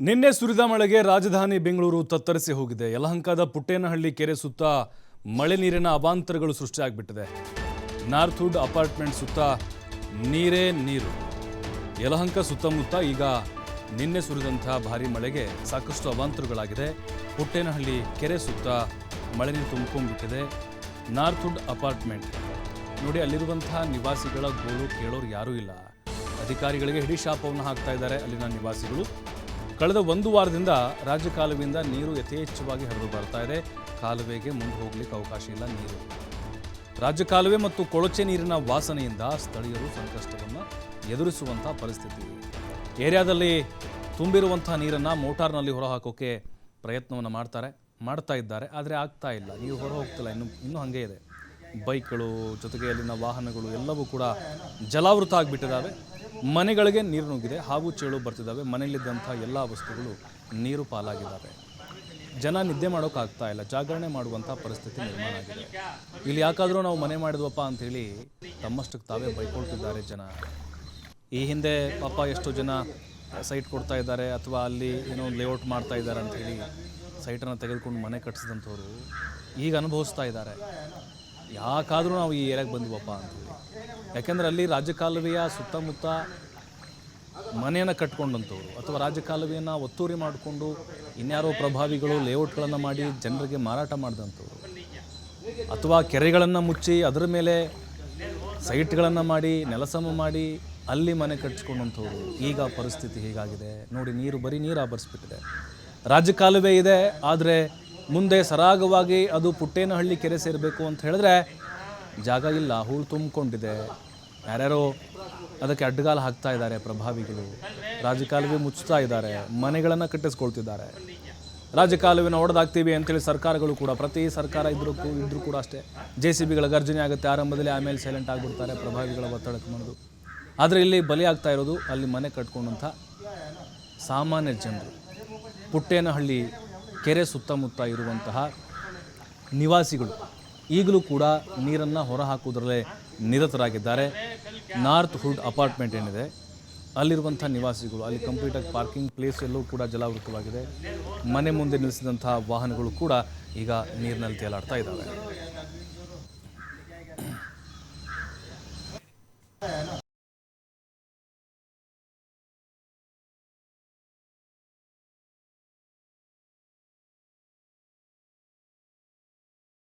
ನಿನ್ನೆ ಸುರಿದ ಮಳೆಗೆ ರಾಜಧಾನಿ ಬೆಂಗಳೂರು ತತ್ತರಿಸಿ ಹೋಗಿದೆ. ಯಲಹಂಕದ ಪುಟ್ಟೇನಹಳ್ಳಿ ಕೆರೆ ಸುತ್ತ ಮಳೆ ನೀರಿನ ಅವಾಂತರಗಳು ಸೃಷ್ಟಿಯಾಗಿಬಿಟ್ಟಿದೆ. ನಾರ್ಥ್ವುಡ್ ಅಪಾರ್ಟ್ಮೆಂಟ್ ಸುತ್ತ ನೀರೇ ನೀರು. ಯಲಹಂಕ ಸುತ್ತಮುತ್ತ ಈಗ ನಿನ್ನೆ ಸುರಿದಂತಹ ಭಾರಿ ಮಳೆಗೆ ಸಾಕಷ್ಟು ಅವಾಂತರಗಳಾಗಿದೆ. ಪುಟ್ಟೇನಹಳ್ಳಿ ಕೆರೆ ಸುತ್ತ ಮಳೆ ನೀರು ತುಂಬಿಕೊಂಡ್ಬಿಟ್ಟಿದೆ. ನಾರ್ಥ್ವುಡ್ ಅಪಾರ್ಟ್ಮೆಂಟ್ ನೋಡಿ, ಅಲ್ಲಿರುವಂತಹ ನಿವಾಸಿಗಳ ಗೋಳು ಕೇಳೋರು ಯಾರೂ ಇಲ್ಲ. ಅಧಿಕಾರಿಗಳಿಗೆ ಹಿಡಿ ಶಾಪವನ್ನು ಹಾಕ್ತಾ ಇದ್ದಾರೆ ಅಲ್ಲಿನ ನಿವಾಸಿಗಳು. ಕಳೆದ ಒಂದು ವಾರದಿಂದ ರಾಜ್ಯ ಕಾಲುವೆಯಿಂದ ನೀರು ಯಥೇಚ್ಛವಾಗಿ ಹರಿದು ಬರ್ತಾ ಇದೆ. ಕಾಲುವೆಗೆ ಮುಂದೆ ಹೋಗ್ಲಿಕ್ಕೆ ಅವಕಾಶ ಇಲ್ಲ. ನೀರು ರಾಜ್ಯ ಕಾಲುವೆ ಮತ್ತು ಕೊಳಚೆ ನೀರಿನ ವಾಸನೆಯಿಂದ ಸ್ಥಳೀಯರು ಸಂಕಷ್ಟವನ್ನು ಎದುರಿಸುವಂಥ ಪರಿಸ್ಥಿತಿ. ಏರಿಯಾದಲ್ಲಿ ತುಂಬಿರುವಂಥ ನೀರನ್ನು ಮೋಟಾರ್ನಲ್ಲಿ ಹೊರಹಾಕೋಕ್ಕೆ ಪ್ರಯತ್ನವನ್ನು ಮಾಡ್ತಾ ಇದ್ದಾರೆ. ಆದರೆ ಆಗ್ತಾ ಇಲ್ಲ. ನೀರು ಹೊರ ಹೋಗ್ತಿಲ್ಲ. ಇನ್ನೂ ಹಾಗೆ ಇದೆ. ಬೈಕ್ಗಳು ಜೊತೆಗೆ ಅಲ್ಲಿನ ವಾಹನಗಳು ಎಲ್ಲವೂ ಕೂಡ ಜಲಾವೃತ ಆಗಿಬಿಟ್ಟಿದ್ದಾವೆ. ಮನೆಗಳಿಗೆ ನೀರು ನುಗ್ಗಿದೆ. ಹಾವು ಚೇಳು ಬರ್ತಿದ್ದಾವೆ. ಮನೆಯಲ್ಲಿದ್ದಂಥ ಎಲ್ಲ ವಸ್ತುಗಳು ನೀರು ಪಾಲಾಗಿದ್ದಾವೆ. ಜನ ನಿದ್ದೆ ಮಾಡೋಕ್ಕಾಗ್ತಾ ಇಲ್ಲ. ಜಾಗರಣೆ ಮಾಡುವಂಥ ಪರಿಸ್ಥಿತಿ ನಿರ್ಮಾಣ ಆಗಿದೆ. ಇಲ್ಲಿ ಯಾಕಾದರೂ ನಾವು ಮನೆ ಮಾಡಿದ್ವಪ್ಪ ಅಂಥೇಳಿ ತಮ್ಮಷ್ಟಕ್ಕೆ ತಾವೇ ಬೈಕೊಳ್ತಿದ್ದಾರೆ ಜನ. ಈ ಹಿಂದೆ ಪಾಪ ಎಷ್ಟೋ ಜನ ಸೈಟ್ ಕೊಡ್ತಾ ಇದ್ದಾರೆ ಅಥವಾ ಅಲ್ಲಿ ಏನೋ ಲೇಔಟ್ ಮಾಡ್ತಾ ಇದ್ದಾರೆ ಅಂಥೇಳಿ ಸೈಟನ್ನು ತೆಗೆದುಕೊಂಡು ಮನೆ ಕಟ್ಟಿಸಿದಂಥವ್ರು ಈಗ ಅನುಭವಿಸ್ತಾ ಇದ್ದಾರೆ. ಯಾಕಾದರೂ ನಾವು ಈ ಏರಿಯಾಗೆ ಬಂದ್ವಪ್ಪ ಅಂಥೇಳಿ. ಯಾಕೆಂದರೆ ಅಲ್ಲಿ ರಾಜ್ಯ ಕಾಲುವೆಯ ಸುತ್ತಮುತ್ತ ಮನೆಯನ್ನು ಕಟ್ಕೊಂಡಂಥವ್ರು ಅಥವಾ ರಾಜ್ಯ ಕಾಲುವೆಯನ್ನು ಒತ್ತುವರಿ ಮಾಡಿಕೊಂಡು ಇನ್ಯಾರೋ ಪ್ರಭಾವಿಗಳು ಲೇಔಟ್ಗಳನ್ನು ಮಾಡಿ ಜನರಿಗೆ ಮಾರಾಟ ಮಾಡಿದಂಥವ್ರು ಅಥವಾ ಕೆರೆಗಳನ್ನು ಮುಚ್ಚಿ ಅದರ ಮೇಲೆ ಸೈಟ್ಗಳನ್ನು ಮಾಡಿ ನೆಲಸಮ ಮಾಡಿ ಅಲ್ಲಿ ಮನೆ ಕಟ್ಟಿಸ್ಕೊಂಡಂಥವ್ರು ಈಗ ಪರಿಸ್ಥಿತಿ ಹೀಗಾಗಿದೆ ನೋಡಿ. ಬರೀ ನೀರು ಆವರಿಸ್ಬಿಟ್ಟಿದೆ. ರಾಜ್ಯ ಕಾಲುವೆ ಇದೆ, ಆದರೆ ಮುಂದೆ ಸರಾಗವಾಗಿ ಅದು ಪುಟ್ಟೇನಹಳ್ಳಿ ಕೆರೆ ಸೇರಬೇಕು ಅಂತ ಹೇಳಿದ್ರೆ ಜಾಗ ಇಲ್ಲ. ಹೂಳು ತುಂಬಿಕೊಂಡಿದೆ. ಯಾರ್ಯಾರೋ ಅದಕ್ಕೆ ಅಡ್ಡಗಾಲು ಹಾಕ್ತಾ ಇದ್ದಾರೆ ಪ್ರಭಾವಿಗಳು. ರಾಜ್ಯ ಕಾಲುವೆ ಮುಚ್ಚುತ್ತಾ ಇದ್ದಾರೆ. ಮನೆಗಳನ್ನು ಕಟ್ಟಿಸ್ಕೊಳ್ತಿದ್ದಾರೆ. ರಾಜ್ಯ ಕಾಲುವೆನ ಹೊಡೆದಾಗ್ತೀವಿ ಅಂತೇಳಿ ಸರ್ಕಾರಗಳು ಕೂಡ, ಪ್ರತಿ ಸರ್ಕಾರ ಇದ್ರೂ ಕೂಡ ಅಷ್ಟೇ, JCBಗಳ ಗರ್ಜನೆ ಆಗುತ್ತೆ ಆರಂಭದಲ್ಲಿ, ಆಮೇಲೆ ಸೈಲೆಂಟ್ ಆಗಿಬಿಡ್ತಾರೆ ಪ್ರಭಾವಿಗಳ ಒತ್ತಡಕ್ಕೆ ಬಂದು. ಆದರೆ ಇಲ್ಲಿ ಬಲಿ ಆಗ್ತಾ ಇರೋದು ಅಲ್ಲಿ ಮನೆ ಕಟ್ಕೊಂಡಂಥ ಸಾಮಾನ್ಯ ಜನರು. ಪುಟ್ಟೇನಹಳ್ಳಿ ಕೆರೆ ಸುತ್ತಮುತ್ತ ಇರುವಂತಹ ನಿವಾಸಿಗಳು ಈಗಲೂ ಕೂಡ ನೀರನ್ನು ಹೊರಹಾಕುವುದರಲ್ಲೇ ನಿರತರಾಗಿದ್ದಾರೆ. ನಾರ್ಥ್ವುಡ್ ಅಪಾರ್ಟ್ಮೆಂಟ್ ಏನಿದೆ ಅಲ್ಲಿರುವಂಥ ನಿವಾಸಿಗಳು, ಅಲ್ಲಿ ಕಂಪ್ಲೀಟಾಗಿ ಪಾರ್ಕಿಂಗ್ ಪ್ಲೇಸ್ ಎಲ್ಲವೂ ಕೂಡ ಜಲಾವೃತವಾಗಿದೆ. ಮನೆ ಮುಂದೆ ನಿಲ್ಲಿಸಿದಂಥ ವಾಹನಗಳು ಕೂಡ ಈಗ ನೀರಿನಲ್ಲಿ ತೇಲಾಡ್ತಾ ಇದ್ದಾವೆ.